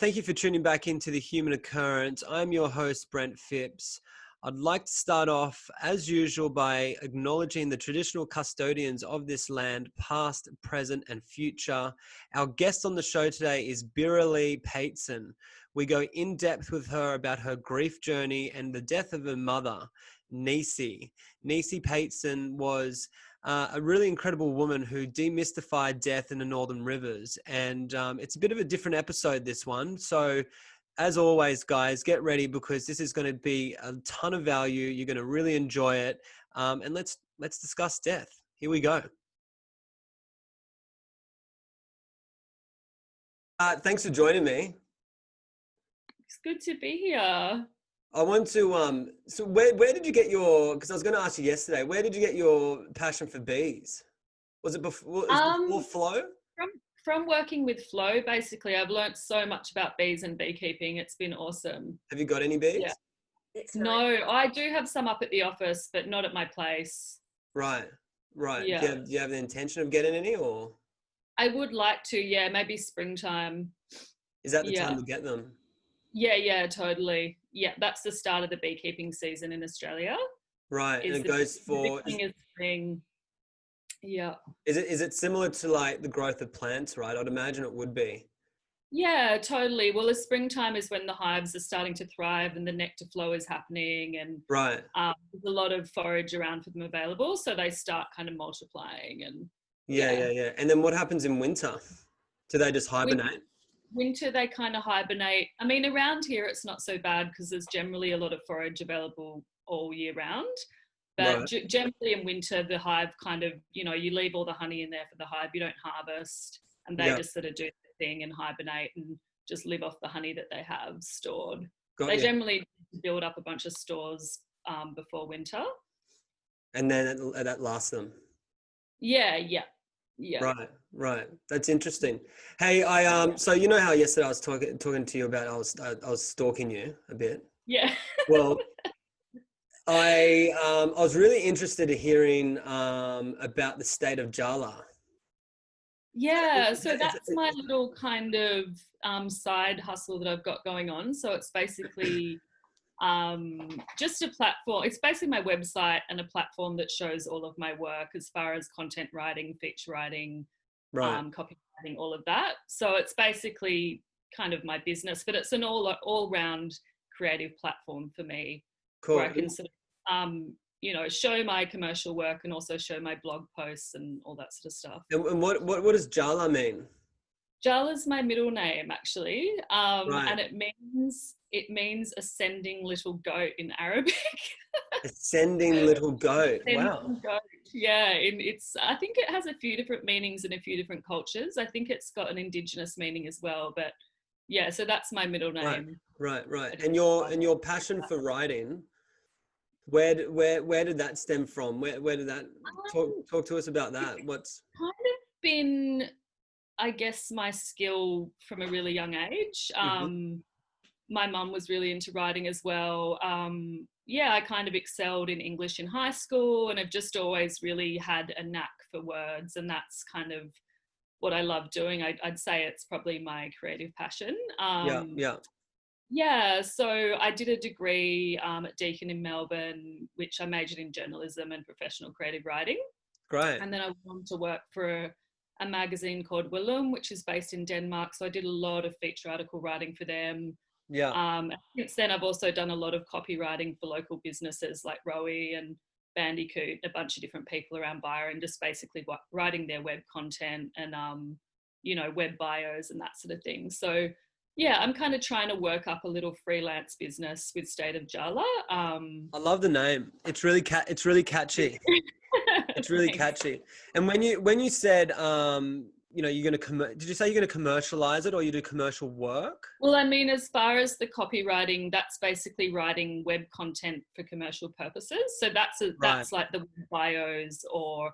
Thank you for tuning back into the Human Occurrence. I'm your host, Brent Phipps. I'd like to start off, as usual, by acknowledging the traditional custodians of this land, past, present, and future. Our guest on the show today is Birralee Paitson. We go in depth with her about her grief journey and the death of her mother, Nici. Nici Paitson was a really incredible woman who demystified death in the Northern Rivers. And it's a bit of a different episode, this one. So as always, guys, get ready because this is going to be a ton of value. You're going to really enjoy it. And let's discuss death. Here we go. Thanks for joining me. It's good to be here. I want to, so where did you get your, because I was going to ask you yesterday, where did you get your passion for bees? Was it before Flow? From working with Flow, basically, I've learnt so much about bees and beekeeping. It's been awesome. Have you got any bees? Yeah. No, I do have some up at the office, but not at my place. Right. Yeah. Do you have the intention of getting any, or? I would like to, yeah, maybe springtime. Is that the time to get them? Yeah, totally. Yeah, that's the start of the beekeeping season in Australia. Right, and it goes for... The beginning of spring. Yeah. Is it similar to like the growth of plants, right? I'd imagine it would be. Yeah, totally. Well, the springtime is when the hives are starting to thrive and the nectar flow is happening, and right. There's a lot of forage around for them available, so they start kind of multiplying. And yeah. And then what happens in winter? Do they just hibernate? Winter they kind of hibernate. I mean, around here it's not so bad because there's generally a lot of forage available all year round. But generally in winter, the hive kind of, you leave all the honey in there for the hive. You don't harvest, and they just sort of do their thing and hibernate and just live off the honey that they have stored. They generally build up a bunch of stores before winter. And then that lasts them. Yeah. Right. That's interesting. Hey, so you know how yesterday I was talking to you about I was stalking you a bit. Yeah. Well, I was really interested in hearing about the state of Jala. Yeah, so that's my little kind of side hustle that I've got going on. So it's basically just a platform. It's basically my website and a platform that shows all of my work as far as content writing, feature writing, copywriting, all of that. So it's basically kind of my business, but it's an all-round creative platform for me. Cool. Where I can sort of, show my commercial work and also show my blog posts and all that sort of stuff. And what does Jala mean? Jala's my middle name, actually, and it means ascending little goat in Arabic. Ascending little goat. Wow. Goat. Yeah, I think it has a few different meanings in a few different cultures. I think it's got an indigenous meaning as well, but yeah, so that's my middle name. Right. And your passion for writing, where did that stem from? Where did that talk to us about that? What's kind of been, I guess, my skill from a really young age. My mum was really into writing as well. I kind of excelled in English in high school, and I've just always really had a knack for words, and that's kind of what I love doing. I'd say it's probably my creative passion. Yeah, so I did a degree at Deakin in Melbourne, which I majored in journalism and professional creative writing. Great. And then I went on to work for a magazine called Willem, which is based in Denmark. So I did a lot of feature article writing for them. Yeah. Since then, I've also done a lot of copywriting for local businesses like Rowie and Bandicoot, a bunch of different people around Byron, just basically writing their web content and, web bios and that sort of thing. So yeah, I'm kind of trying to work up a little freelance business with State of Jala. I love the name. It's really catchy. It's really catchy. And when you said, you're going to, did you say you're going to commercialize it or you do commercial work? Well, I mean, as far as the copywriting, that's basically writing web content for commercial purposes. So that's like the web bios or,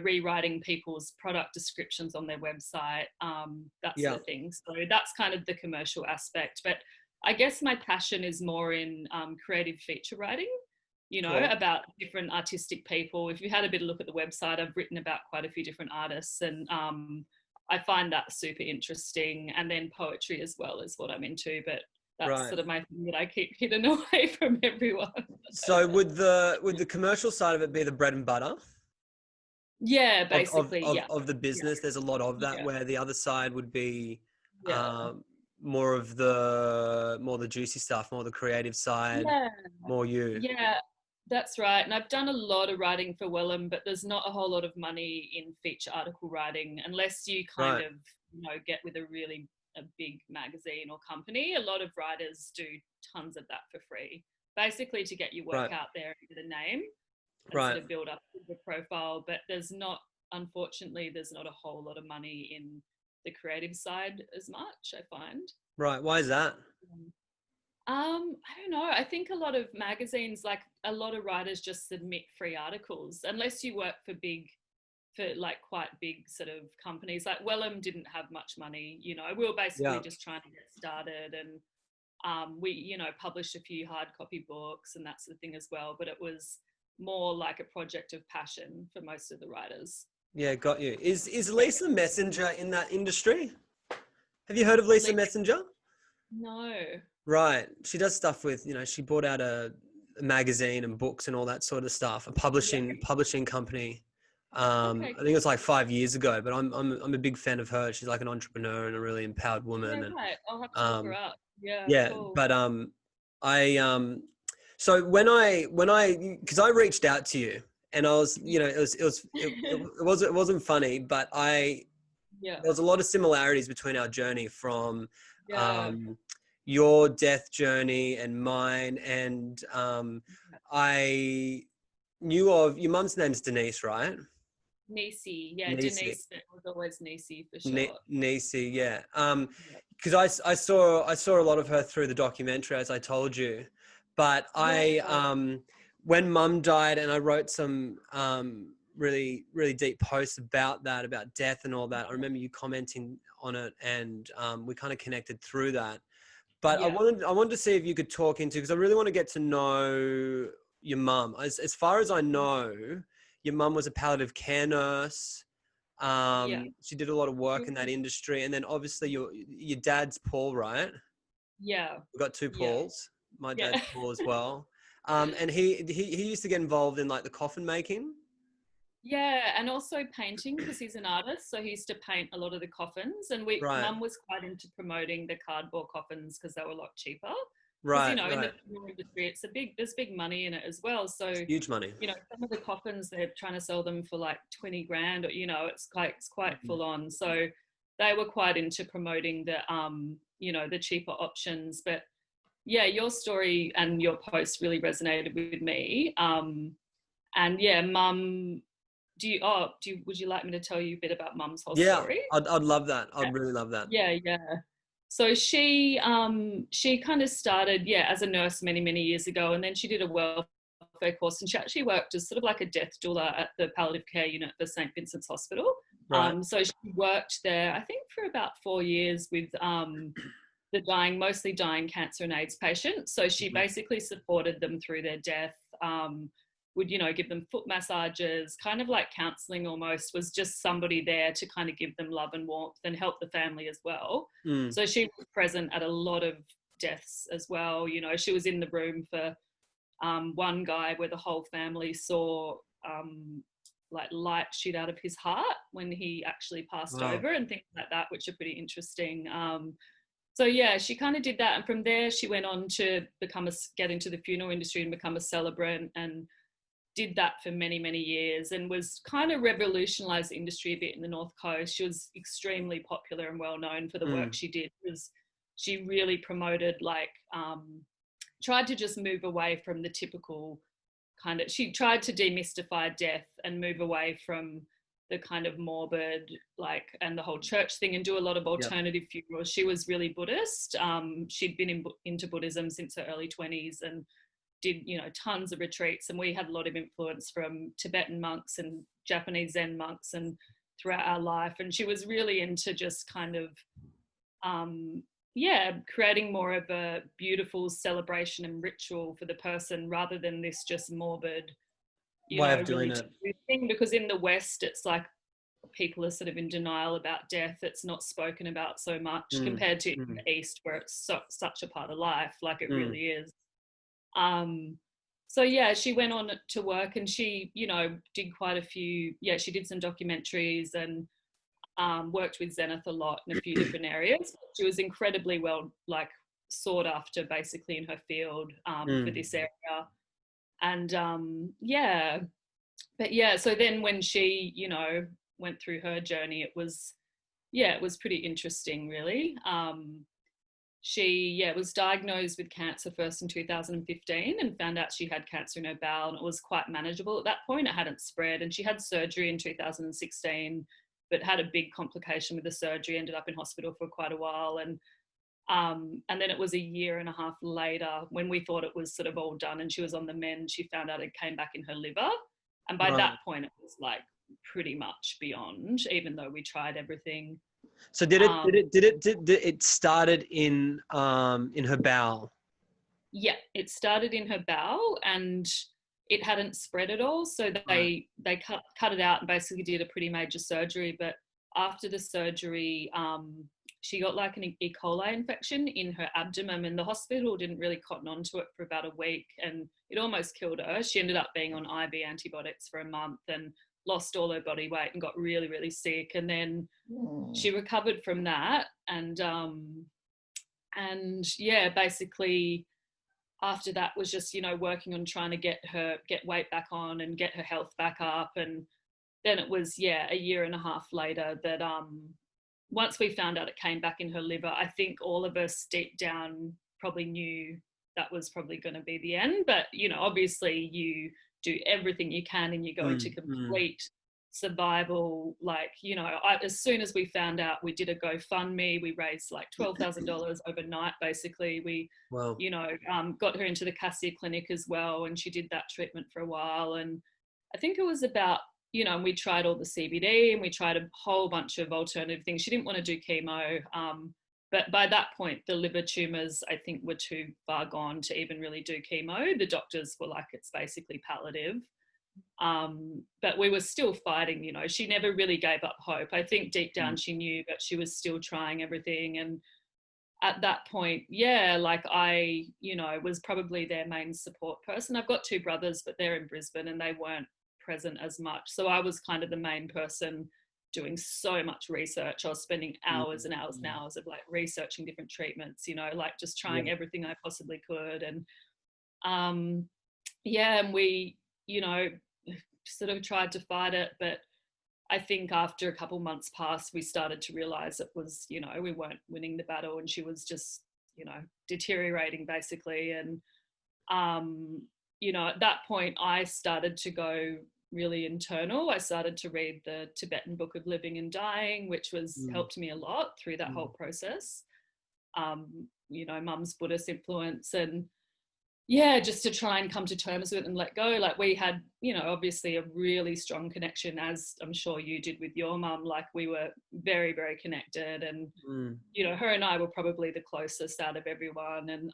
rewriting people's product descriptions on their website, that sort of thing. So that's kind of the commercial aspect. But I guess my passion is more in creative feature writing, about different artistic people. If you had a bit of a look at the website, I've written about quite a few different artists and, I find that super interesting. And then poetry as well is what I'm into, but that's sort of my thing that I keep hidden away from everyone. So would the commercial side of it be the bread and butter? Yeah, basically, of the business? There's a lot of that, where the other side would be more the juicy stuff, more the creative side, more you. Yeah, that's right. And I've done a lot of writing for Wellham, but there's not a whole lot of money in feature article writing unless you kind of, get with a big magazine or company. A lot of writers do tons of that for free, basically to get your work out there and get a name and sort of build up the profile. But unfortunately, there's not a whole lot of money in the creative side as much, I find. Right. Why is that? I don't know. I think a lot of magazines, like a lot of writers just submit free articles unless you work for quite big sort of companies. Like Wellham didn't have much money, we were basically just trying to get started, and we, published a few hard copy books and that sort of thing as well. But it was more like a project of passion for most of the writers. Yeah, got you. Is Lisa Messenger in that industry? Have you heard of Lisa Messenger? No. Right. She does stuff with, she bought out a magazine and books and all that sort of stuff, a publishing company. I think it was like 5 years ago, but I'm a big fan of her. She's like an entrepreneur and a really empowered woman. Yeah, right. I'll have to look her up. Yeah. Yeah. Cool. But so because I reached out to you and I was, it wasn't funny, but there was a lot of similarities between our journey from your death journey and mine. And I knew of your mum's name's Denise, right? Nici, Denise, it was always Nici for sure. Nici, yeah. Because I saw a lot of her through the documentary, as I told you. But when Mum died, and I wrote some really, really deep posts about death and all that. I remember you commenting on it, and we kind of connected through that. But I wanted to see if you could talk into, because I really want to get to know your mum. As far as I know, your mum was a palliative care nurse. She did a lot of work in that industry. And then obviously your dad's Paul, right? Yeah. We've got two Pauls. My dad's Paul as well. And he used to get involved in like the coffin making. Yeah, and also painting, because he's an artist, so he used to paint a lot of the coffins. And Mum was quite into promoting the cardboard coffins because they were a lot cheaper. Right. In the funeral industry, there's big money in it as well. So it's huge money. Some of the coffins, they're trying to sell them for like 20 grand, or it's quite full on. So they were quite into promoting the cheaper options. But yeah, your story and your post really resonated with me. And yeah, Mum. Would you like me to tell you a bit about Mum's whole story? Yeah, I'd love that. I'd really love that. Yeah. So she kind of started, as a nurse many, many years ago, and then she did a welfare course, and she actually worked as sort of like a death doula at the palliative care unit for St. Vincent's Hospital. Right. So she worked there, I think, for about 4 years with mostly dying cancer and AIDS patients. So she basically supported them through their death. Would give them foot massages, kind of like counselling almost, was just somebody there to kind of give them love and warmth and help the family as well. So she was present at a lot of deaths as well. She was in the room for one guy where the whole family saw like light shoot out of his heart when he actually passed over, and things like that, which are pretty interesting. So yeah, she kind of did that, and from there she went on to get into the funeral industry and become a celebrant, and did that for many, many years, and was kind of revolutionized the industry a bit in the North Coast. She was extremely popular and well known for the work she did, because she really promoted, tried to just move away from the typical she tried to demystify death and move away from the kind of morbid, and the whole church thing, and do a lot of alternative funerals. She was really Buddhist. She'd been into Buddhism since her early 20s, and did tons of retreats, and we had a lot of influence from Tibetan monks and Japanese Zen monks and throughout our life. And she was really into just kind of creating more of a beautiful celebration and ritual for the person, rather than this just morbid way of doing it thing. Because in the West, it's like people are sort of in denial about death. It's not spoken about so much compared to in the East, where it's such a part of life, like it really is. So yeah, she went on to work, and she, you know, did quite a few, she did some documentaries and worked with Zenith a lot in a few different areas. She was incredibly well, like, sought after basically in her field for this area. And but yeah, so then when she, you know, went through her journey, it was pretty interesting, really. She was diagnosed with cancer first in 2015 and found out she had cancer in her bowel, and it was quite manageable at that point. It hadn't spread, and she had surgery in 2016, but had a big complication with the surgery, ended up in hospital for quite a while. And then it was a year and a half later, when we thought it was sort of all done and she was on the mend, she found out it came back in her liver. And by that point, it was like pretty much beyond, even though we tried everything. So did it started in her bowel? Yeah, it started in her bowel, and it hadn't spread at all. So they cut it out and basically did a pretty major surgery. But after the surgery, she got like an E. coli infection in her abdomen, and the hospital didn't really cotton on to it for about a week, and it almost killed her. She ended up being on IV antibiotics for a month and lost all her body weight and got really, really sick. And then she recovered from that. And yeah, basically after that was just, you know, working on trying to get weight back on and get her health back up. And then it was, a year and a half later that once we found out it came back in her liver, I think all of us deep down probably knew that was probably going to be the end. But, you know, obviously you do everything you can and you go into complete survival. Like, you know, as soon as we found out, we did a GoFundMe. We raised like $12,000 overnight, basically. We, you know, got her into the Cassia Clinic as well, and she did that treatment for a while. And I think it was about, you know, and we tried all the CBD and we tried a whole bunch of alternative things. She didn't want to do chemo. But by that point, the liver tumours, I think, were too far gone to even really do chemo. The doctors were like, it's basically palliative. But we were still fighting, you know. She never really gave up hope. I think deep down she knew, but she was still trying everything. And at that point, like I, you know, was probably their main support person. I've got two brothers, but they're in Brisbane and they weren't present as much. So I was kind of the main person doing so much research. I was spending hours and hours and hours of like researching different treatments, you know, like just trying everything I possibly could. And and we, you know, sort of tried to fight it. But I think after a couple months passed, we started to realize it was, you know, we weren't winning the battle, and she was just, you know, deteriorating basically. And you know, at that point I started to go really internal. I started to read the Tibetan Book of Living and Dying, which was helped me a lot through that whole process. You know, mum's Buddhist influence, and just to try and come to terms with it and let go. Like we had, you know, obviously a really strong connection, as I'm sure you did with your mum. Like we were very, very connected, and you know, her and I were probably the closest out of everyone. And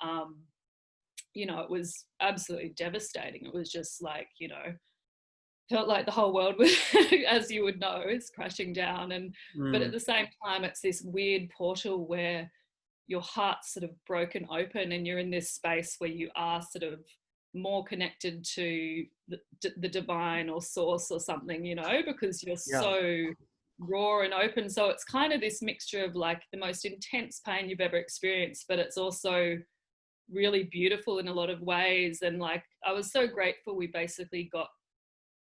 you know, it was absolutely devastating. It was just like, you know, felt like the whole world was, as you would know, is crashing down. And but at the same time, it's this weird portal where your heart's sort of broken open, and you're in this space where you are sort of more connected to the divine or source or something, you know, because you're so raw and open. So it's kind of this mixture of like the most intense pain you've ever experienced, but it's also really beautiful in a lot of ways. And like I was so grateful we basically got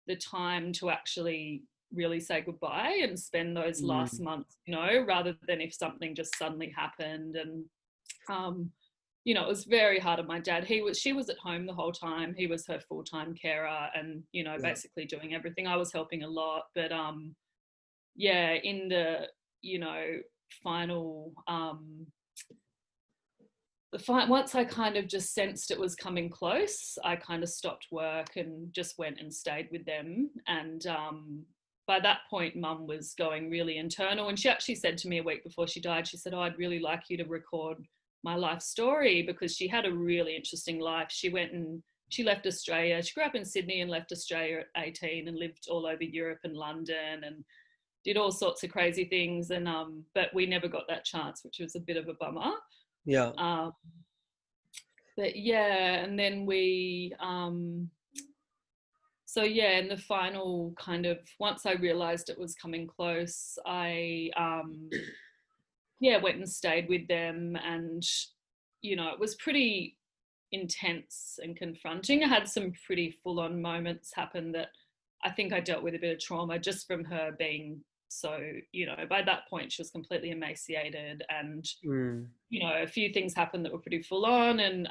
the time to actually really say goodbye and spend those last months, you know, rather than if something just suddenly happened. And you know, it was very hard on my dad. She was at home the whole time. He was her full-time carer, and you know, basically doing everything. I was helping a lot, but in the, you know, final once I kind of just sensed it was coming close, I kind of stopped work and just went and stayed with them. And by that point, mum was going really internal. And she actually said to me a week before she died, she said, "Oh, I'd really like you to record my life story," because she had a really interesting life. She left Australia. She grew up in Sydney and left Australia at 18 and lived all over Europe and London. And did all sorts of crazy things, and but we never got that chance, which was a bit of a bummer. Yeah. But yeah, and then we so yeah, in the final kind of, once I realized it was coming close, I yeah, went and stayed with them, and you know, it was pretty intense and confronting. I had some pretty full-on moments happen that I think I dealt with a bit of trauma just from her being so, you know, by that point she was completely emaciated, and you know, a few things happened that were pretty full on. And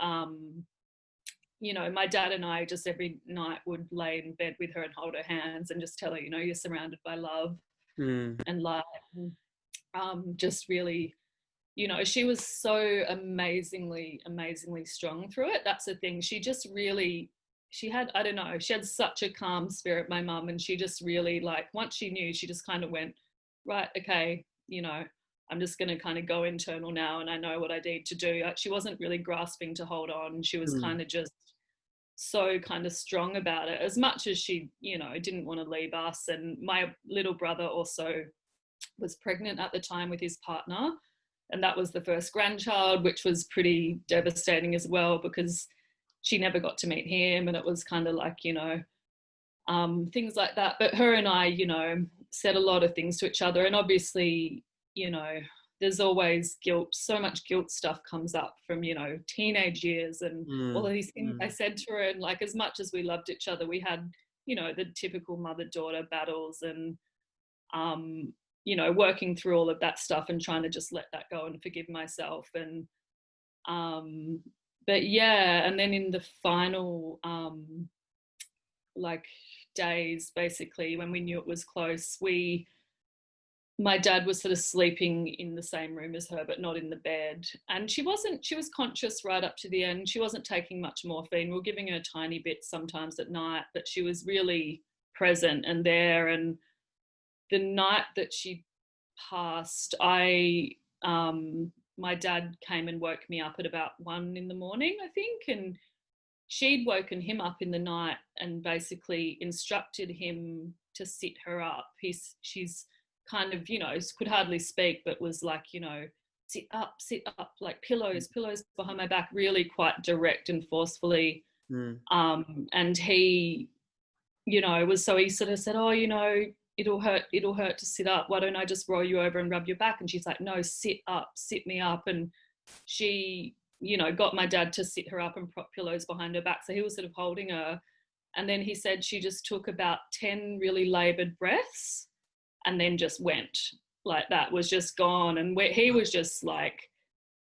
you know, my dad and I just every night would lay in bed with her and hold her hands and just tell her, you know, you're surrounded by love and light. And, just really, you know, she was so amazingly strong through it. That's the thing. She just really, she had, I don't know, she had such a calm spirit, my mum, and she just really, like, once she knew, she just kind of went, right, okay, you know, I'm just going to kind of go internal now, and I know what I need to do. Like, she wasn't really grasping to hold on. She was kind of just so kind of strong about it, as much as she, you know, didn't want to leave us. And my little brother also was pregnant at the time with his partner, and that was the first grandchild, which was pretty devastating as well, because she never got to meet him, and it was kind of like, you know, things like that. But her and I, you know, said a lot of things to each other, and obviously, you know, there's always guilt. So much guilt stuff comes up from, you know, teenage years and all of these things I said to her. And like, as much as we loved each other, we had, you know, the typical mother-daughter battles, and you know, working through all of that stuff and trying to just let that go and forgive myself. And but yeah, and then in the final like days, basically, when we knew it was close, my dad was sort of sleeping in the same room as her, but not in the bed. And she was conscious right up to the end. She wasn't taking much morphine. We were giving her tiny bits sometimes at night, but she was really present and there. And the night that she passed, my dad came and woke me up at about 1 a.m, I think, and she'd woken him up in the night and basically instructed him to sit her up. She's kind of, you know, could hardly speak, but was like, you know, sit up, like pillows behind my back, really quite direct and forcefully. And he, you know, he sort of said, oh, you know, it'll hurt to sit up. Why don't I just roll you over and rub your back? And she's like, no, sit up, sit me up. And she, you know, got my dad to sit her up and prop pillows behind her back. So he was sort of holding her. And then he said she just took about 10 really labored breaths and then just went, like, that was just gone. And he was just like,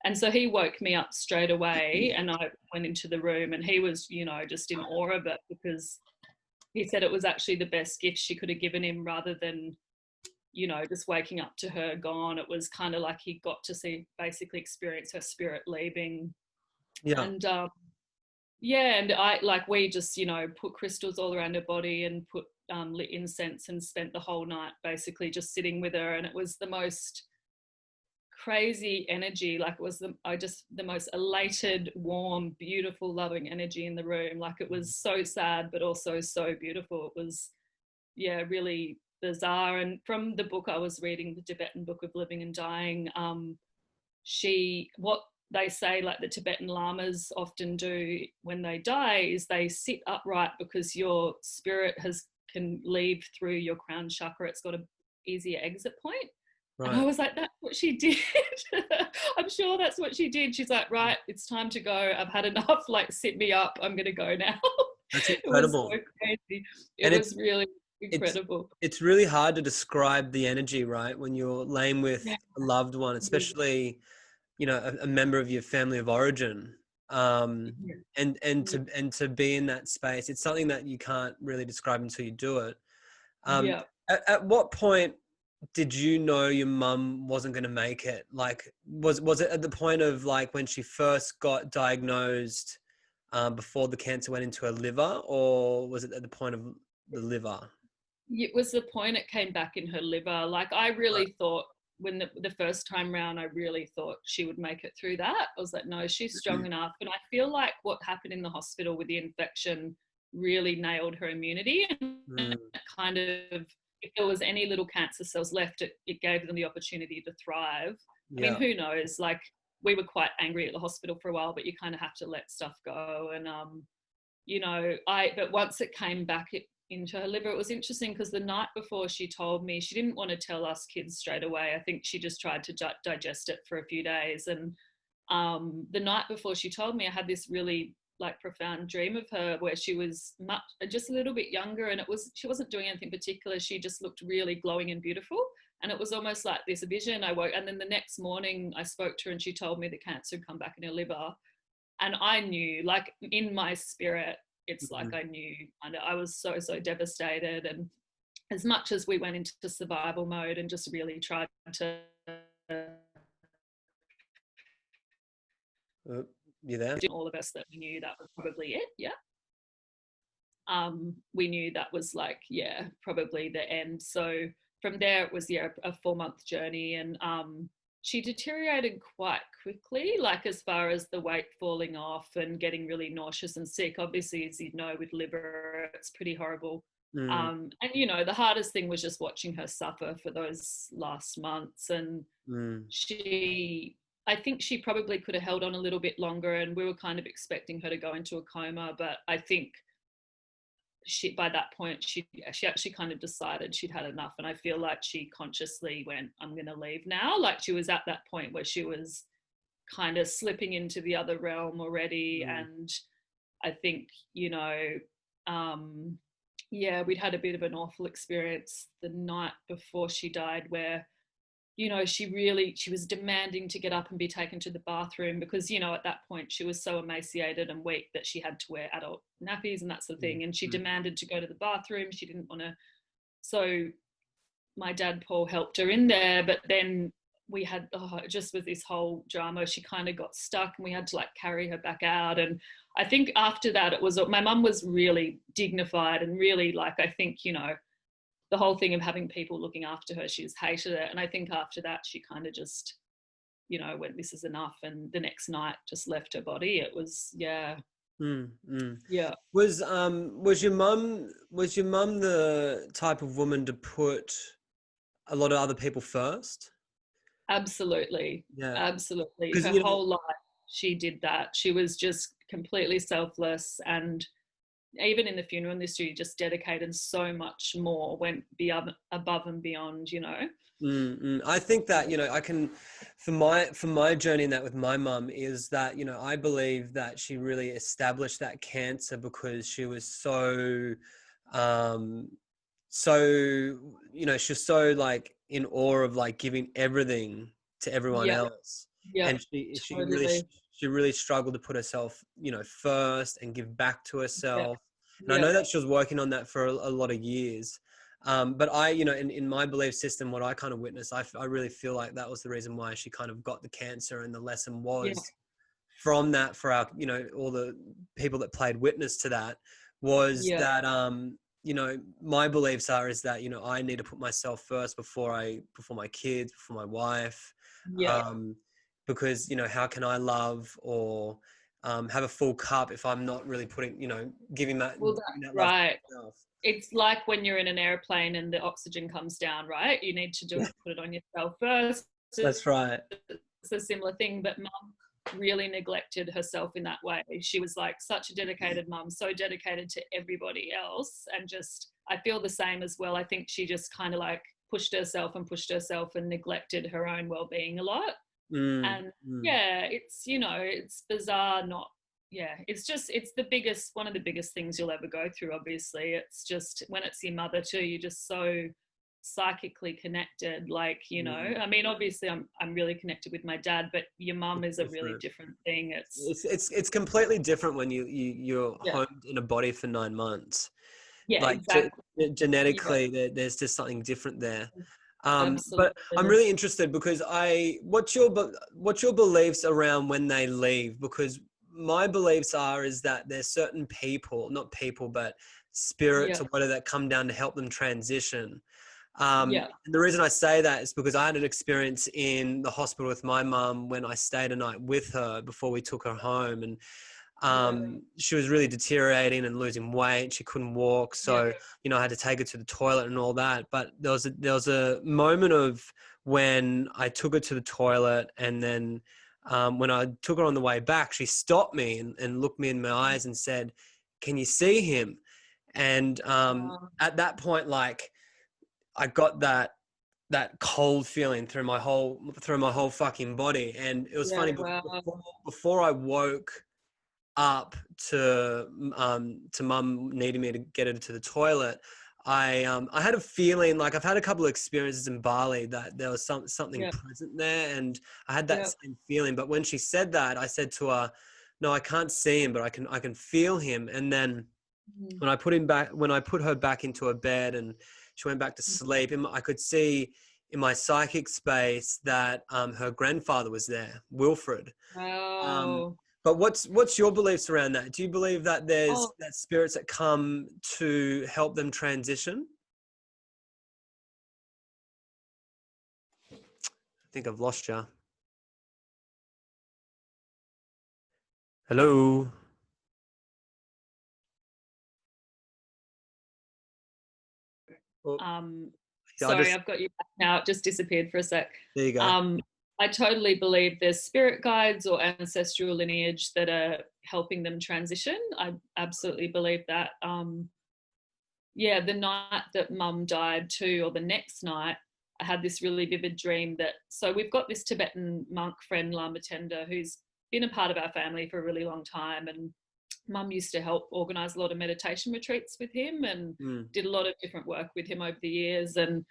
and so he woke me up straight away, and I went into the room, and he was, you know, just in awe of it, because he said it was actually the best gift she could have given him, rather than, you know, just waking up to her gone. It was kind of like he got to basically experience her spirit leaving. Yeah. And yeah, and we just, you know, put crystals all around her body and put lit incense, and spent the whole night basically just sitting with her. And it was the most crazy energy. Like, it was the most elated, warm, beautiful, loving energy in the room. Like, it was so sad, but also so beautiful. It was, yeah, really bizarre. And from the book I was reading, the Tibetan Book of Living and Dying, what they say, like the Tibetan lamas often do when they die, is they sit upright, because your spirit can leave through your crown chakra. It's got an easier exit point. Right. And I was like, that's what she did. I'm sure that's what she did. She's like, right, it's time to go. I've had enough. Like, sit me up. I'm going to go now. That's incredible. It was so crazy. It was really incredible. It's really hard to describe the energy, right? When you're laying with a loved one, especially, you know, a member of your family of origin. And to be in that space, it's something that you can't really describe until you do it. At what point did you know your mum wasn't going to make it? Like, was it at the point of, like, when she first got diagnosed, before the cancer went into her liver, or was it at the point of the liver? It was the point it came back in her liver. Like, I really thought, when the first time round, I really thought she would make it through that. I was like, no, she's strong enough. And I feel like what happened in the hospital with the infection really nailed her immunity, and kind of if there was any little cancer cells left, it gave them the opportunity to thrive. I mean, who knows? Like, we were quite angry at the hospital for a while, but you kind of have to let stuff go. And, but once it came back into her liver, it was interesting because the night before she told me, she didn't want to tell us kids straight away. I think she just tried to digest it for a few days. And the night before she told me, I had this really like profound dream of her where she was just a little bit younger, and she wasn't doing anything particular. She just looked really glowing and beautiful. And it was almost like this vision. I woke, and then the next morning I spoke to her and she told me the cancer had come back in her liver. And I knew, like in my spirit, it's like I knew, and I was so devastated. And as much as we went into survival mode and just really tried to you there? All of us that we knew that was probably it. Yeah. We knew that was like, yeah, probably the end. So from there it was a 4-month journey, and she deteriorated quite quickly, like as far as the weight falling off and getting really nauseous and sick. Obviously, as you know, with liver, it's pretty horrible. And the hardest thing was just watching her suffer for those last months. And I think she probably could have held on a little bit longer, and we were kind of expecting her to go into a coma, but I think by that point she actually kind of decided she'd had enough. And I feel like she consciously went, I'm going to leave now. Like she was at that point where she was kind of slipping into the other realm already. And I think, we'd had a bit of an awful experience the night before she died where, she was demanding to get up and be taken to the bathroom because, at that point she was so emaciated and weak that she had to wear adult nappies and that sort of thing. And she demanded to go to the bathroom. She didn't want to. So my dad, Paul, helped her in there, but then we had, just with this whole drama, she kind of got stuck and we had to like carry her back out. And I think after that, my mum was really dignified and really like, I think, the whole thing of having people looking after her, she just hated it. And I think after that, she kind of just, went, this is enough. And the next night just left her body. It was, yeah. Yeah. Was your mum the type of woman to put a lot of other people first? Absolutely. Yeah. Absolutely. Her whole life, she did that. She was just completely selfless, and even in the funeral industry, just dedicated so much more, went above and beyond, I think that, I can, for my journey in that with my mum is that, I believe that she really established that cancer because she was so, she's so like in awe of like giving everything to everyone else. And she really struggled to put herself, first and give back to herself. And I know that she was working on that for a lot of years. But I, in my belief system, what I kind of witnessed, I really feel like that was the reason why she kind of got the cancer. And the lesson was from that for our, all the people that played witness to that was that, my beliefs is that, I need to put myself first before my kids, before my wife. Because, how can I love or have a full cup if I'm not really putting, giving that, well, that love right. to myself. It's like when you're in an airplane and the oxygen comes down, right? You need to put it on yourself first. That's right. It's a similar thing, but mum really neglected herself in that way. She was like such a dedicated mum, so dedicated to everybody else. And just, I feel the same as well. I think she just kind of like pushed herself and neglected her own well-being a lot. It's, it's bizarre. It's one of the biggest things you'll ever go through. Obviously, it's just when it's your mother too, you're just so psychically connected. Like, I mean, obviously I'm really connected with my dad, but your mum is a really different thing. It's completely different when you're homed in a body for 9 months. Yeah, like exactly. Genetically, there's just something different there. Absolutely. But I'm really interested because what's your beliefs around when they leave? Because my beliefs is that there's certain people, not people, but spirits or whatever that come down to help them transition. And the reason I say that is because I had an experience in the hospital with my mum when I stayed a night with her before we took her home. And She was really deteriorating and losing weight. She couldn't walk. So, I had to take her to the toilet and all that. But there was a moment of when I took her to the toilet, and then when I took her on the way back, she stopped me and looked me in my eyes and said, "Can you see him?" And at that point, like, I got that cold feeling through my whole fucking body. And it was funny, before I woke up to mum needing me to get her to the toilet, I had a feeling, like, I've had a couple of experiences in Bali that there was something present there, and I had that same feeling. But when she said that, I said to her, "No, I can't see him, but I can feel him." And then when I put her back into her bed and she went back to sleep, and I could see in my psychic space that her grandfather was there, Wilfred. Wow. But what's your beliefs around that? Do you believe that there's that spirits that come to help them transition? I think I've lost you. Hello? Sorry, I've got you back now. It just disappeared for a sec. There you go. I totally believe there's spirit guides or ancestral lineage that are helping them transition. I absolutely believe that. The night that mum died too, or the next night, I had this really vivid dream so we've got this Tibetan monk friend, Lama Tenda, who's been a part of our family for a really long time. And mum used to help organise a lot of meditation retreats with him and did a lot of different work with him over the years. And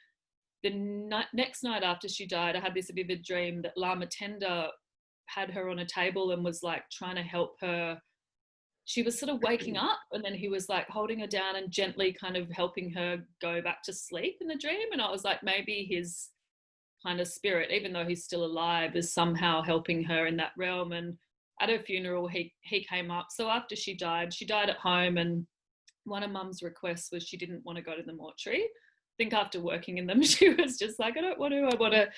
the next night after she died, I had this vivid dream that Lama Tenda had her on a table and was like trying to help her. She was sort of waking up, and then he was like holding her down and gently kind of helping her go back to sleep in the dream. And I was like, maybe his kind of spirit, even though he's still alive, is somehow helping her in that realm. And at her funeral, he came up. So after she died at home, and one of mum's requests was she didn't want to go to the mortuary. I think after working in them, she was just like, I want to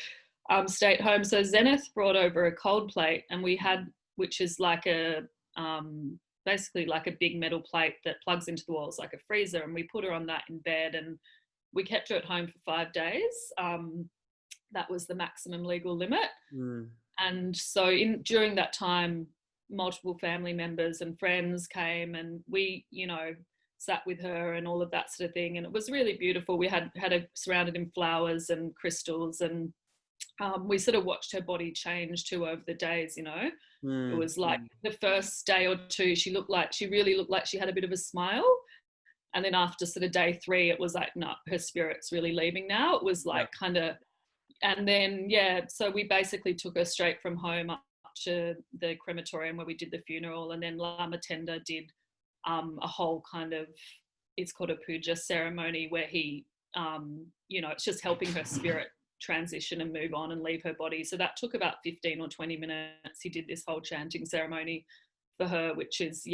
stay at home. So Zenith brought over a cold plate, and we had, which is like a basically like a big metal plate that plugs into the walls like a freezer, and we put her on that in bed, and we kept her at home for 5 days. That was the maximum legal limit. And so during that time, multiple family members and friends came, and we, sat with her and all of that sort of thing. And it was really beautiful. We had her surrounded in flowers and crystals, and we sort of watched her body change too over the days. It was like the first day or two, she really looked like she had a bit of a smile. And then after sort of day 3, it was like, no, her spirit's really leaving now. It was like kind of, and then, so we basically took her straight from home up to the crematorium where we did the funeral. And then Lama Tenda did a whole kind of, it's called a puja ceremony, where he, it's just helping her spirit transition and move on and leave her body. So that took about 15 or 20 minutes. He did this whole chanting ceremony for her, which is,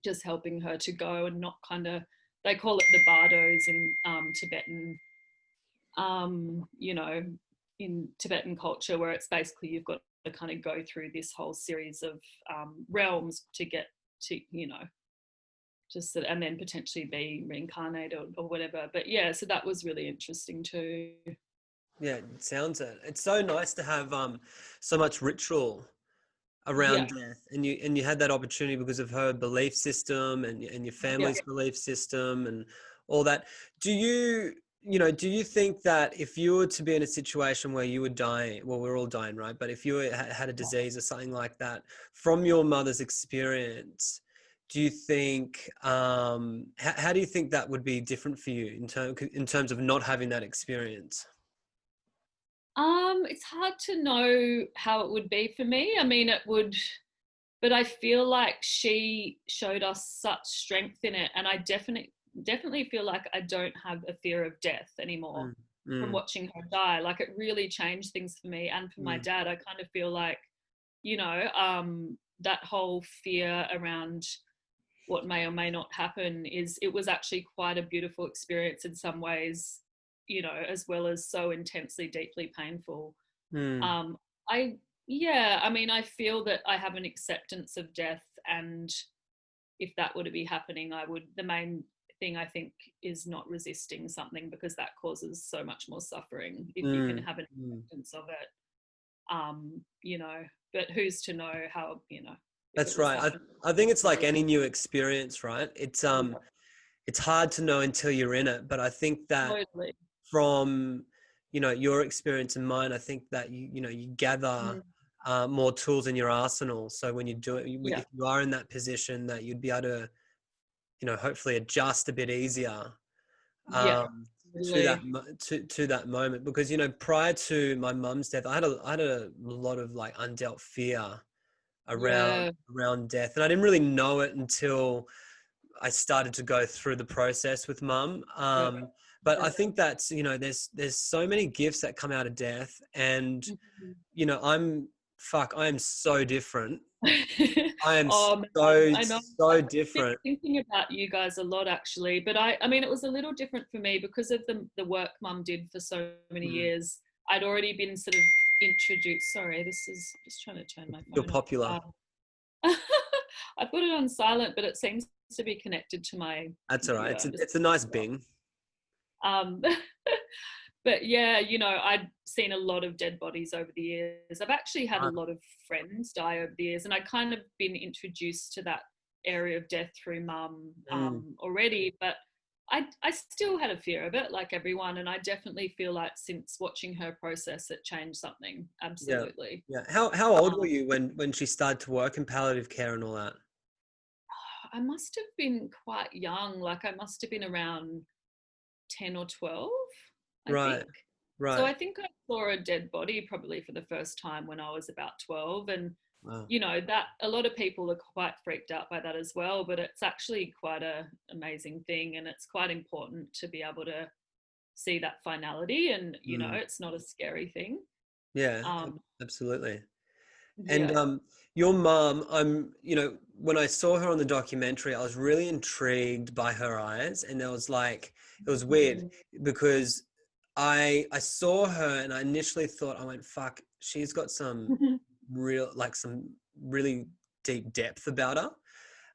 just helping her to go and not kind of, they call it the bardos in Tibetan, in Tibetan culture, where it's basically you've got to kind of go through this whole series of realms to get to, just and then potentially be reincarnated or whatever. But so that was really interesting too. Yeah, it sounds it. It's so nice to have so much ritual around death, and you had that opportunity because of her belief system and your family's belief system and all that. Do you think that if you were to be in a situation where you were dying, well, we're all dying, right? But if you had a disease or something like that, from your mother's experience, do you think, how do you think that would be different for you in terms of not having that experience? It's hard to know how it would be for me. I mean, it would, but I feel like she showed us such strength in it, and I definitely feel like I don't have a fear of death anymore from watching her die. Like, it really changed things for me and for my dad. I kind of feel like, that whole fear around what may or may not happen it was actually quite a beautiful experience in some ways, as well as so intensely, deeply painful. I Yeah, I mean, I feel that I have an acceptance of death, and if that were to be happening, the main thing I think is not resisting something, because that causes so much more suffering if you can Mm, have an mm. acceptance of it. You know, but who's to know how, if it That's was right. happening. I think it's like any new experience, right? Yeah, It's hard to know until you're in it, but I think that totally. from your experience and mine, I think that you gather Mm, more tools in your arsenal. So when you do it, yeah, if you are in that position, that you'd be able to hopefully adjust a bit easier yeah, um, totally. to that moment. Because prior to my mum's death, I had a lot of like undealt fear around Yeah, around death, and I didn't really know it until I started to go through the process with mum. yeah, But yeah. I think that's, there's so many gifts that come out of death. And, Mhm. I am so different. I am Oh man, so, I know. so I've been different. thinking about you guys a lot actually, but I mean, it was a little different for me because of the work Mum did for so many Mm. years. I'd already been sort of introduced. Sorry, this is just trying to turn my You're phone off. popular. I put it on silent, but it seems to be connected to my That's all right. computer. It's a, I'm just it's a nice bing. um, but yeah, I'd seen a lot of dead bodies over the years. I've actually had a Right. lot of friends die over the years, and I kind of been introduced to that area of death through mum Mm. already. But I still had a fear of it, like everyone, and I definitely feel like since watching her process, it changed something. Yeah. Absolutely. Yeah. How old were Um, you when she started to work in palliative care and all that? I must have been quite young, like I must have been around 10 or 12, I Right. think. So Right. I think I saw a dead body probably for the first time when I was about 12. And, Wow. that a lot of people are quite freaked out by that as well, but it's actually quite a amazing thing. And it's quite important to be able to see that finality. And, Mm. it's not a scary thing. Yeah. Um, Absolutely. And yeah. your mom, when I saw her on the documentary, I was really intrigued by her eyes, and it was weird because I saw her and I initially thought, I went, fuck, she's got some really deep depth about her.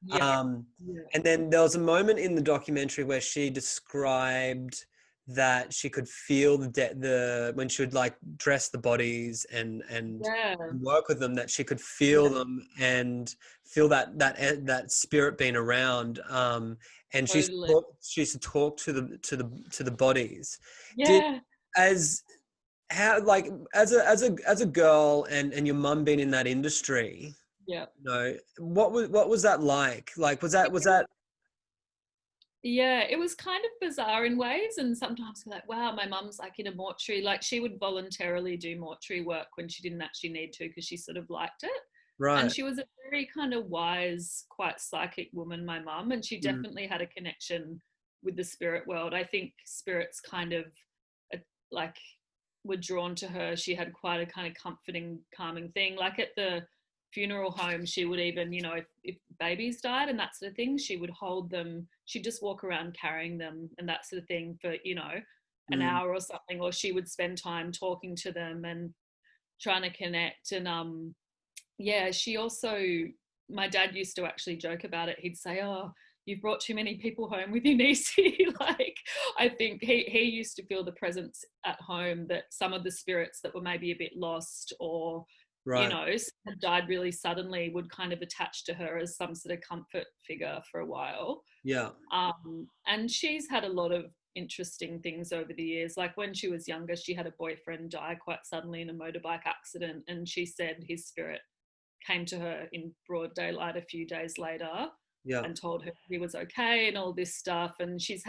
Yeah. Um, Yeah. and then there was a moment in the documentary where she described that she could feel the when she would like dress the bodies and Yeah. work with them, that she could feel Yeah. them and feel that spirit being around. And Totally. she used to talk to the bodies. Did Yeah. as how like as a girl and your mum being in that industry, Yeah. what was that like? Like, was that Yeah, it was kind of bizarre in ways. And sometimes we're like, wow, my mum's like in a mortuary. Like she would voluntarily do mortuary work when she didn't actually need to because she sort of liked it. And right? she was a very kind of wise, quite psychic woman, my mum. And she Mm, definitely had a connection with the spirit world. I think spirits kind of uh, like were drawn to her. She had quite a kind of comforting, calming thing. Like at the funeral home, she would even, if babies died and that sort of thing, she would hold them. She'd just walk around carrying them and that sort of thing for, an mm, hour or something, or she would spend time talking to them and trying to connect. And yeah, she also, my dad used to actually joke about it. He'd say, oh, you've brought too many people home with you, Nici. Like, I think he used to feel the presence at home, that some of the spirits that were maybe a bit lost or, right. had died really suddenly would kind of attach to her as some sort of comfort figure for a while. Yeah. And she's had a lot of interesting things over the years. Like when she was younger, she had a boyfriend die quite suddenly in a motorbike accident. And she said his spirit came to her in broad daylight a few days later Yeah. and told her he was okay and all this stuff. And she's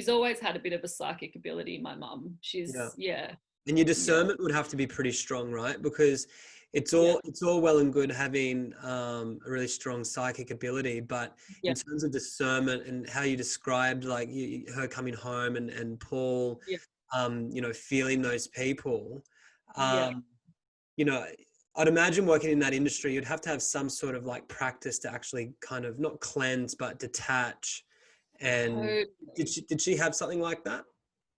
always had a bit of a psychic ability, my mum. Yeah. She's yeah, And your yeah, discernment would have to be pretty strong, right? Because it's yeah, all it's all well and good having a really strong psychic ability, but yeah, in terms of discernment and how you described like her coming home and Paul, yeah, feeling those people, yeah. um, you know, I'd imagine working in that industry, you'd have to have some sort of like practice to actually kind of not cleanse but detach. And So did she have something like that?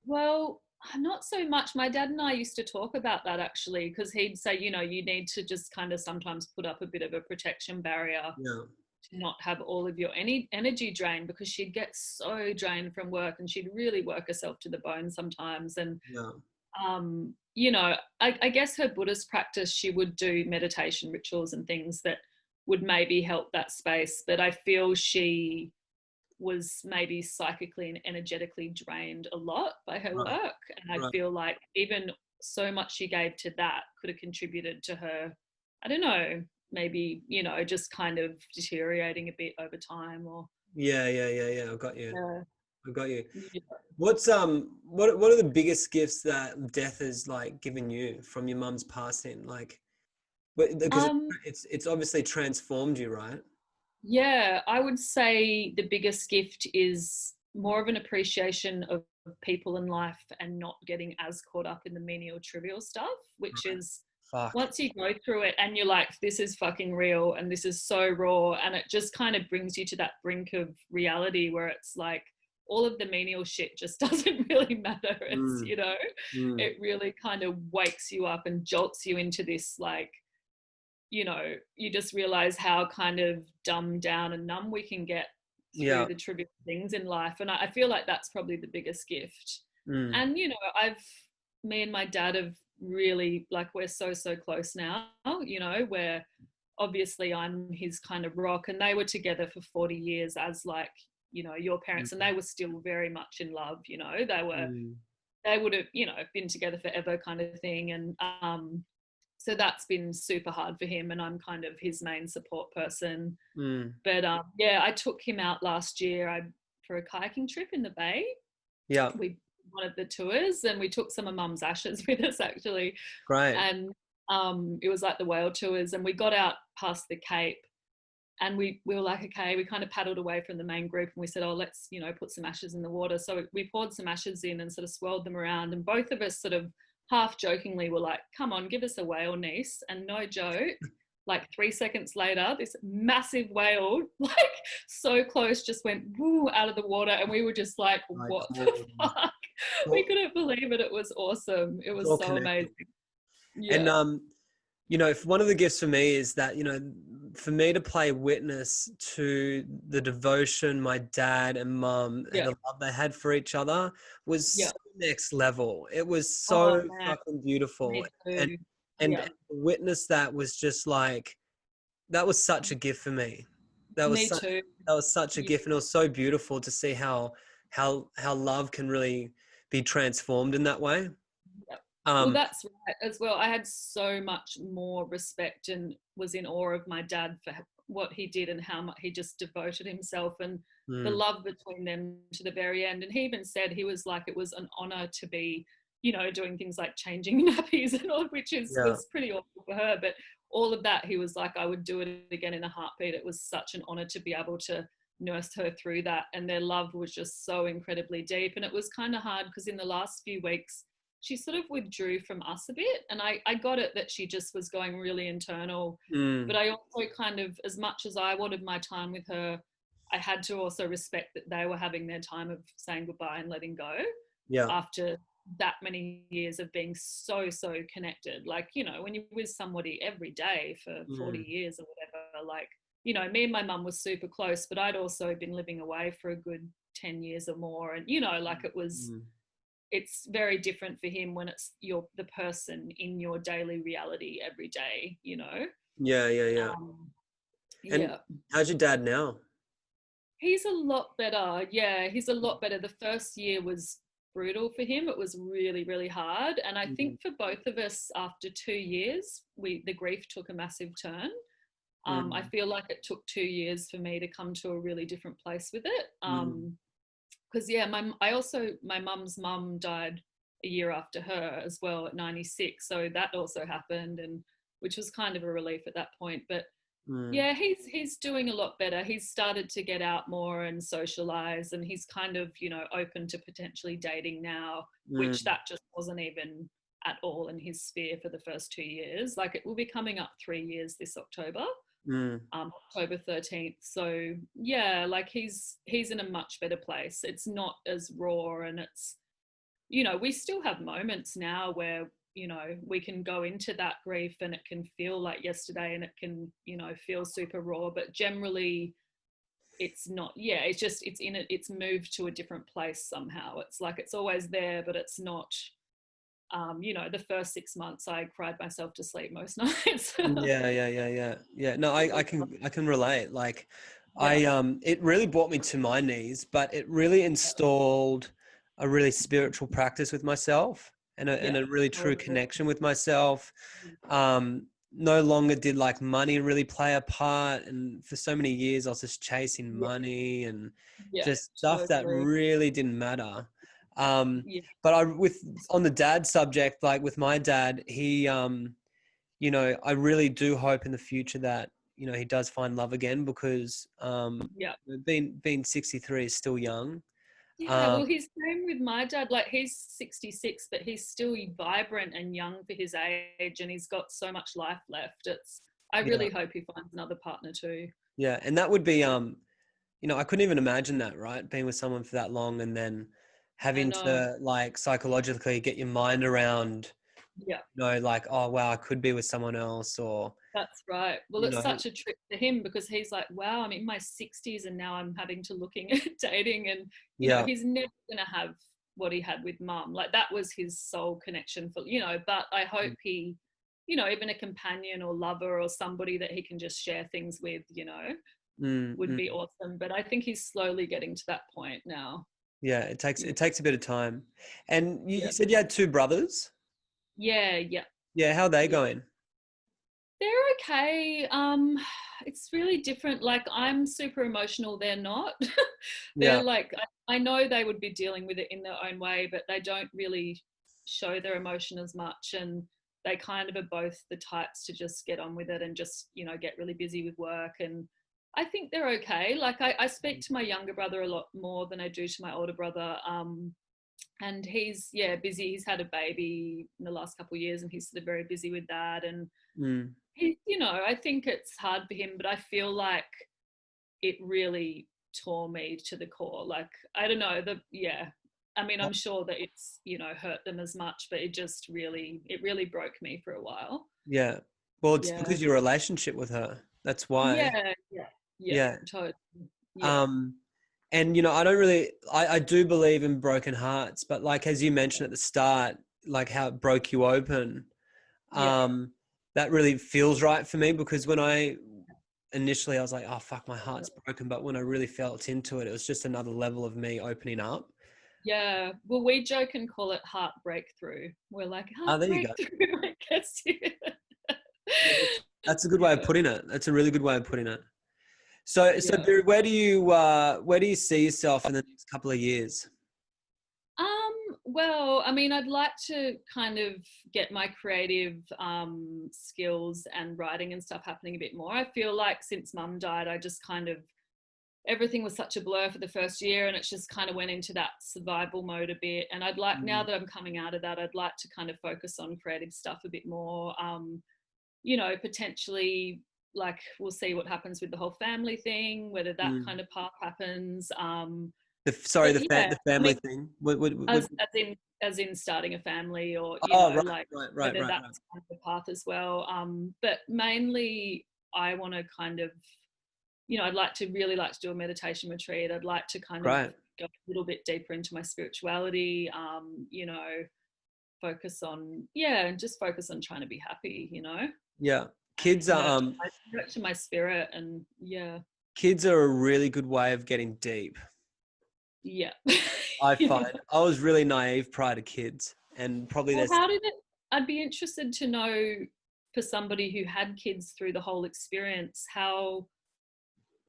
well, Not so much. My dad and I used to talk about that actually, because he'd say, you know, you need to just kind of sometimes put up a bit of a protection barrier Yeah. to not have all of your energy drained, because she'd get so drained from work and she'd really work herself to the bone sometimes. And, Yeah. you know, I guess her Buddhist practice, she would do meditation rituals and things that would maybe help that space. But I feel she was maybe psychically and energetically drained a lot by her Right. work. And I Right. feel like even so much she gave to that could have contributed to her, I don't know, maybe, you know, just kind of deteriorating a bit over time. Or Yeah. I got you. yeah. I got you. Yeah. What's what are the biggest gifts that death has like given you from your mum's passing? Like, but because Um, it's obviously transformed you, right? yeah, I would say the biggest gift is more of an appreciation of people in life and not getting as caught up in the menial trivial stuff, which Right. is Fuck. once you go through it and you're like, this is fucking real and this is so raw, and it just kind of brings you to that brink of reality where it's like all of the menial shit just doesn't really matter. It's, Mm, you know, mm. it really kind of wakes you up and jolts you into this, like, you know, you just realize how kind of dumbed down and numb we can get through Yeah. the trivial things in life. And I feel like that's probably the biggest gift. Mm, And, you know, me and my dad have really, like, we're so close now, you know, where obviously I'm his kind of rock, and they were together for 40 years as like, you know, your parents, and mm, they were still very much in love, you know, mm. they would have, you know, been together forever kind of thing. And, so that's been super hard for him, and I'm kind of his main support person. Mm. But yeah, I took him out last year for a kayaking trip in the bay. Yeah. We one of the tours, and we took some of Mum's ashes with us actually, Great. and it was like the whale tours, and we got out past the Cape, and we were like, okay, we kind of paddled away from the main group, and we said, oh, let's, you know, put some ashes in the water. So we poured some ashes in and sort of swirled them around, and both of us sort of half jokingly were like, come on, give us a whale, Nice. And no joke, like 3 seconds later, this massive whale, like so close, just went woo out of the water, and we were just like, Like, what the oh, fuck? We couldn't believe it. It was awesome. It it's was all so connected. amazing. And Yeah. you know, if one of the gifts for me is that, you know, for me to play witness to the devotion my dad and mum and Yeah. the love they had for each other was Yeah. so next level. It was Oh so man, fucking beautiful. me And too. and Yeah. witness that was just like, that was such a gift for me. That was Me such too. that was such a Yeah. gift, and it was so beautiful to see how love can really be transformed in that way. Well, Um, that's right as well. I had so much more respect and was in awe of my dad for what he did and how much he just devoted himself, and the mm, love between them to the very end. And he even said, he was like, it was an honor to be, you know, doing things like changing nappies and all, which yeah, was pretty awful for her. But all of that, he was like, I would do it again in a heartbeat. It was such an honor to be able to nurse her through that. And their love was just so incredibly deep. And it was kind of hard because in the last few weeks, she sort of withdrew from us a bit. And I got it that she just was going really internal. mm, But I also kind of, as much as I wanted my time with her, I had to also respect that they were having their time of saying goodbye and letting go yeah, after that many years of being so connected. Like, you know, when you're with somebody every day for 40 mm, years or whatever, like, you know, me and my mum was super close, but I'd also been living away for a good 10 years or more. And, you know, like mm. it's very different for him when it's the person in your daily reality every day, you know. Yeah. um, And yeah, how's your dad now? he's a lot better. Yeah, he's a lot better. The first year was brutal for him. It was really hard, and I Mm, think for both of us, after 2 years, the grief took a massive turn. I mm, feel like it took 2 years for me to come to a really different place with it. mm, Because yeah, my mum's mum died a year after her as well at 96, so that also happened, and which was kind of a relief at that point. But mm, yeah, he's doing a lot better. He's started to get out more and socialize, and he's kind of, you know, open to potentially dating now, which mm, that just wasn't even at all in his sphere for the first 2 years. Like, it will be coming up 3 years this October, mm. October 13th. So yeah, like he's in a much better place. It's not as raw, and it's, you know, we still have moments now where, you know, we can go into that grief and it can feel like yesterday and it can, you know, feel super raw, but generally it's not, it's just, it's moved to a different place somehow. It's like, it's always there, but it's not, you know, the first 6 months I cried myself to sleep most nights. Yeah. No, I can relate. Like, Yeah. it really brought me to my knees, but it really installed a really spiritual practice with myself and a really true connection with myself. No longer did like money really play a part. And for so many years, I was just chasing money and just stuff that totally. really didn't matter. Yeah. But on the dad subject, like with my dad, he, you know, I really do hope in the future that, you know, he does find love again because, being 63 is still young. Yeah, well, he's same with my dad. Like, he's 66, but he's still vibrant and young for his age, and he's got so much life left. I really hope he finds another partner too. Yeah, and that would be, you know, I couldn't even imagine that, right? Being with someone for that long and then having to like psychologically get your mind around, you know, like, oh wow, I could be with someone else, or that's right. Well, it's such a trip for him because he's like, wow, I'm in my 60s and now I'm having to looking at dating, and you know, he's never gonna have what he had with mum. Like, that was his soul connection for, you know, but I hope he, you know, even a companion or lover or somebody that he can just share things with, you know, would be awesome. But I think he's slowly getting to that point now. Yeah, it takes a bit of time. And you said you had two brothers? Yeah. Yeah, how are they going? They're okay. It's really different. Like, I'm super emotional, they're not. They're like, I know they would be dealing with it in their own way, but they don't really show their emotion as much, and they kind of are both the types to just get on with it and just, you know, get really busy with work. And I think they're okay. Like, I speak to my younger brother a lot more than I do to my older brother. And he's busy. He's had a baby in the last couple of years and he's sort of very busy with that. And he, you know, I think it's hard for him, but I feel like it really tore me to the core. Like, I don't know, I mean, I'm sure that it's, you know, hurt them as much, but it really broke me for a while. Yeah. Well, it's because your relationship with her. That's why. Yeah, totally. Yeah. And, you know, I do believe in broken hearts, but like, as you mentioned at the start, like how it broke you open, that really feels right for me, because when I was like, oh, fuck, my heart's broken. But when I really felt into it, it was just another level of me opening up. Yeah. Well, we joke and call it heart breakthrough. We're like, heart there you breakthrough. I guess. That's a good way of putting it. That's a really good way of putting it. So Birralee, where do you see yourself in the next couple of years? Well, I mean, I'd like to kind of get my creative skills and writing and stuff happening a bit more. I feel like since mum died, I just kind of, everything was such a blur for the first year, and it's just kind of went into that survival mode a bit. And I'd like, now that I'm coming out of that, I'd like to kind of focus on creative stuff a bit more. You know, potentially, like, we'll see what happens with the whole family thing, whether that kind of path happens. The family thing. As in starting a family, or right. Whether that's kind of the path as well. But mainly, I want to kind of, you know, really like to do a meditation retreat. I'd like to kind of go a little bit deeper into my spirituality. You know, focus on trying to be happy. You know. Yeah, kids are nurture my spirit, and kids are a really good way of getting deep. Yeah. I find I was really naive prior to kids, and probably I'd be interested to know, for somebody who had kids through the whole experience, how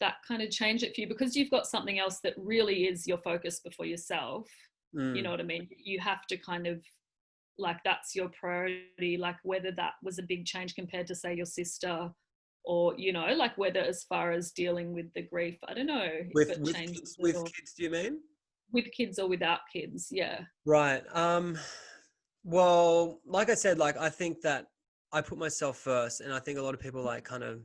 that kind of changed it for you, because you've got something else that really is your focus before yourself. You know what I mean? You have to kind of, like, that's your priority, like whether that was a big change compared to, say, your sister, or, you know, like whether as far as dealing with the grief, I don't know. With kids, do you mean? With kids or without kids, yeah. Right. Well, like I said, like, I think that I put myself first, and I think a lot of people like kind of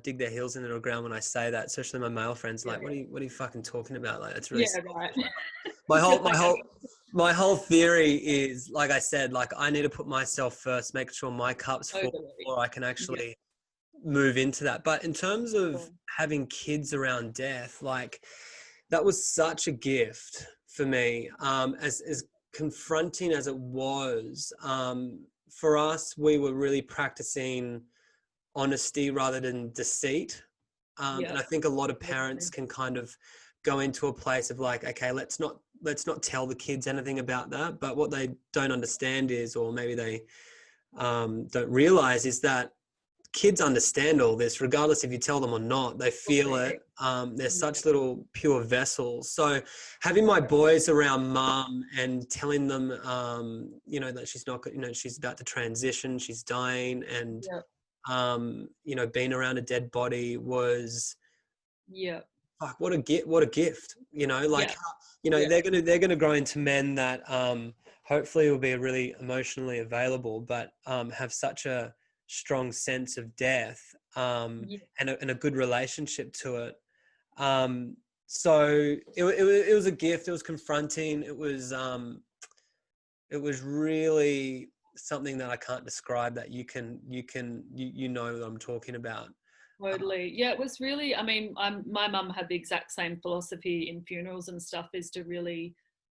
dig their heels into the ground when I say that, especially my male friends. Like, what are you fucking talking about? Like, that's really right. my whole theory is, like I said, like I need to put myself first, make sure my cup's full Totally. before I can Yeah. actually move into that. But in terms of Cool. having kids around death, like that was such a gift for me. As confronting as it was, for us, we were really practicing honesty rather than deceit. And I think a lot of parents can kind of go into a place of like, okay, let's not tell the kids anything about that. But what they don't understand is, or maybe they don't realize, is that kids understand all this, regardless if you tell them or not. They feel it. They're such little pure vessels. So having my boys around mum and telling them, that she's not, she's about to transition, she's dying, and being around a dead body was, fuck, what a gift, they're gonna grow into men that hopefully will be really emotionally available, but have such a strong sense of death, and a good relationship to it. So it was a gift. It was confronting. It was really something that I can't describe, that you know what I'm talking about. Totally. Yeah, it was really, I mean, my mum had the exact same philosophy in funerals and stuff, is to really,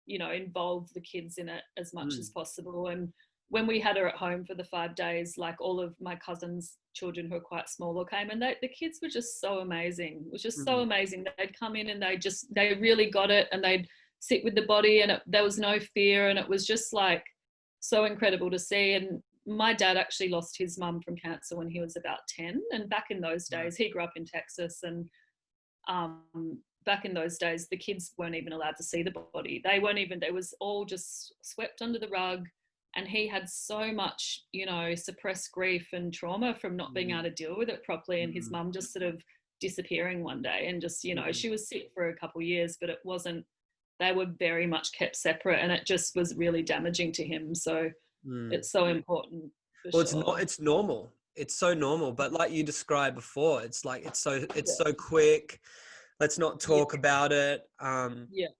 involve the kids in it as much as possible. And when we had her at home for the 5 days, like all of my cousins' children who are quite smaller came, and the kids were just so amazing. It was just so amazing. They'd come in and they really got it, and they'd sit with the body, and there was no fear. And it was just like so incredible to see. And my dad actually lost his mum from cancer when he was about 10. And back in those days, he grew up in Texas, and back in those days, the kids weren't even allowed to see the body. It was all just swept under the rug. And he had so much, suppressed grief and trauma from not being able to deal with it properly. And his mum just sort of disappearing one day, and just, she was sick for a couple of years, but they were very much kept separate, and it just was really damaging to him. So it's so important. It's normal. It's so normal. But like you described before, it's like, it's so quick. Let's not talk about it.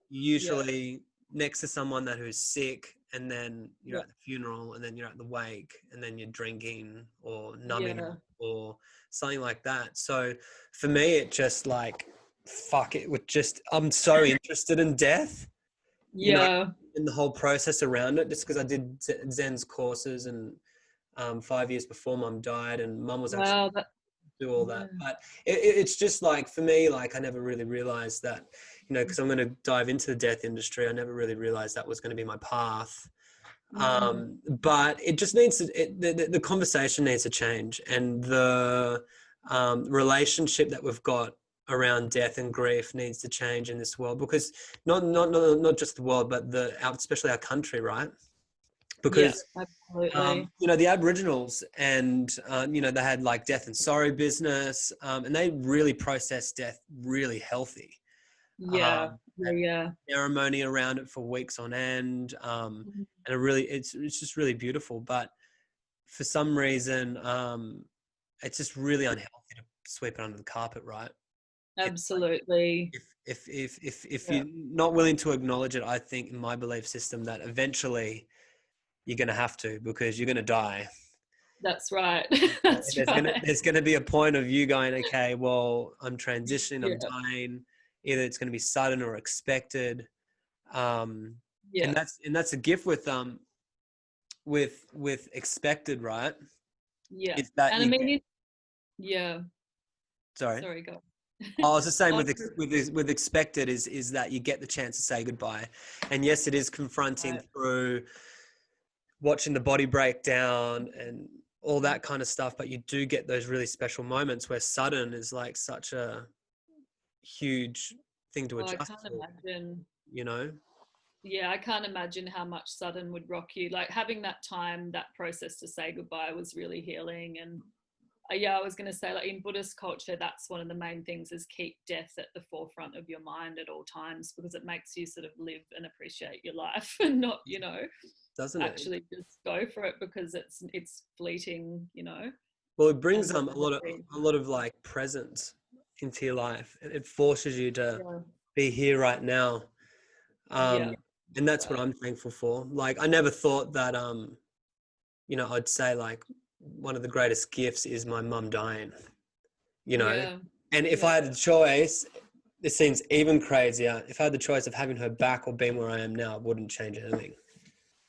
Usually next to someone who's sick, and then you're at the funeral, and then you're at the wake, and then you're drinking or numbing or something like that. So for me, it just like, fuck it. I'm so interested in death. In the whole process around it, just because I did Zen's courses, and 5 years before mum died, and mum was actually do all that. But it's just like, for me, like I never really realized that, because I'm going to dive into the death industry, I never really realized that was going to be my path. But it just needs to, the conversation needs to change, and the relationship that we've got around death and grief needs to change in this world, because not just the world, but especially our country, right? Because the Aboriginals, and they had like death and sorrow business, and they really processed death really healthy. Ceremony around it for weeks on end, and it's just really beautiful. But for some reason, it's just really unhealthy to sweep it under the carpet, right? Absolutely. Like, if you're not willing to acknowledge it, I think, in my belief system, that eventually you're going to have to, because you're going to die. That's right. There's going to be a point of you going, okay, well, I'm transitioning, I'm dying. Either it's going to be sudden or expected. And that's a gift with expected, right? Yeah. It's that, and I mean, sorry, go. I was just saying, with expected is that you get the chance to say goodbye. And yes, it is confronting through watching the body break down and all that kind of stuff, but you do get those really special moments where sudden is like such a huge thing to adjust I can't imagine. I can't imagine how much sudden would rock you. Like, having that time, that process to say goodbye was really healing. And I was going to say, like, in Buddhist culture, that's one of the main things, is keep death at the forefront of your mind at all times, because it makes you sort of live and appreciate your life, and not, doesn't actually just go for it because it's fleeting, Well, it brings a lot of like presence into your life. It forces you to be here right now. And that's what I'm thankful for. Like, I never thought that, you know, I'd say like one of the greatest gifts is my mum dying, you know? Yeah. And if I had the choice, this seems even crazier. If I had the choice of having her back or being where I am now, I wouldn't change anything.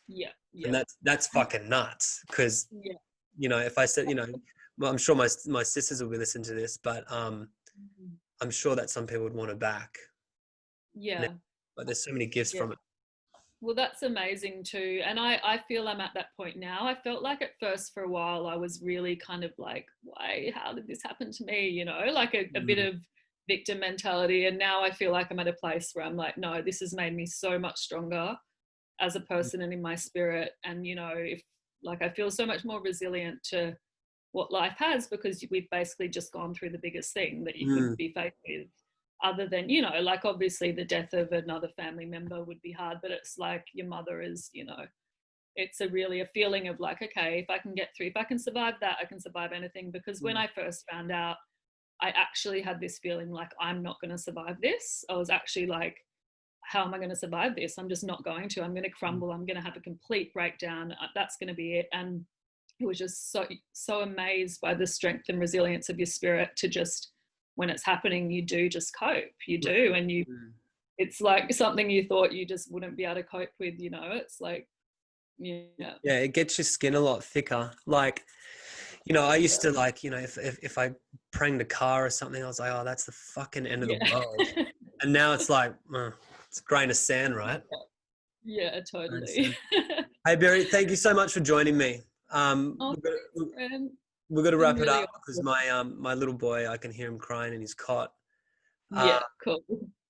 Yeah. Yeah. And that's fucking nuts. Cause, Yeah. you know, if I said, you know, well, I'm sure my sisters will be listening to this, but I'm sure that some people would want her back. Yeah. But there's so many gifts from it. Well, that's amazing too. And I feel I'm at that point now. I felt like at first for a while I was really kind of like, why, how did this happen to me? You know, like a bit of victim mentality. And now I feel like I'm at a place where I'm like, no, this has made me so much stronger as a person and in my spirit. And, you know, if like I feel so much more resilient to what life has, because we've basically just gone through the biggest thing that you could be faced with. Other than, you know, like obviously the death of another family member would be hard, but it's like your mother is, you know, it's really a feeling of like, okay, if I can get through, if I can survive that, I can survive anything. Because when I first found out, I actually had this feeling like I'm not going to survive this. I was actually like, how am I going to survive this? I'm just not going to. I'm going to crumble. I'm going to have a complete breakdown. That's going to be it. And it was just so amazed by the strength and resilience of your spirit to just, when it's happening, you do just cope. You do. And it's like something you thought you just wouldn't be able to cope with, you know. It's like, yeah, it gets your skin a lot thicker. Like, you know, I used to like, you know, if I pranged a car or something, I was like, oh, that's the fucking end of the world. And now it's like, it's a grain of sand, right? Yeah, totally. Hey, Barry, thank you so much for joining me. We're going to wrap it up because my little boy, I can hear him crying in his cot. Yeah, cool.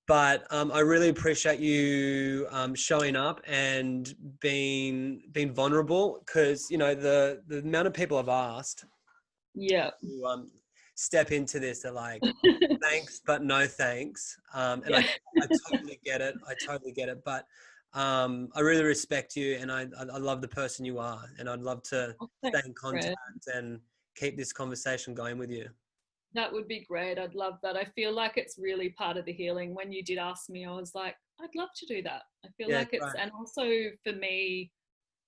But I really appreciate you showing up and being vulnerable, because, you know, the amount of people I've asked to step into this are like, thanks, but no thanks. And I totally get it. I totally get it. But I really respect you, and I love the person you are, and I'd love to stay in contact and keep this conversation going with you. That would be great. I'd love that. I feel like it's really part of the healing. When you did ask me, I was like, I'd love to do that. I feel like it's, and also for me,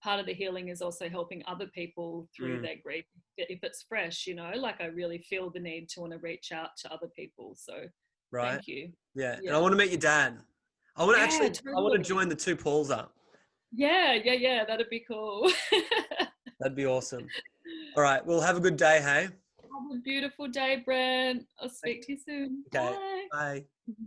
part of the healing is also helping other people through their grief. If it's fresh, you know, like I really feel the need to want to reach out to other people. So thank you. Yeah. And I want to meet your dad. I want to I want to join the two Pauls up. Yeah. That'd be cool. That'd be awesome. All right. Well, have a good day. Hey. Have a beautiful day, Brent. I'll speak to you soon. Okay. Bye. Bye.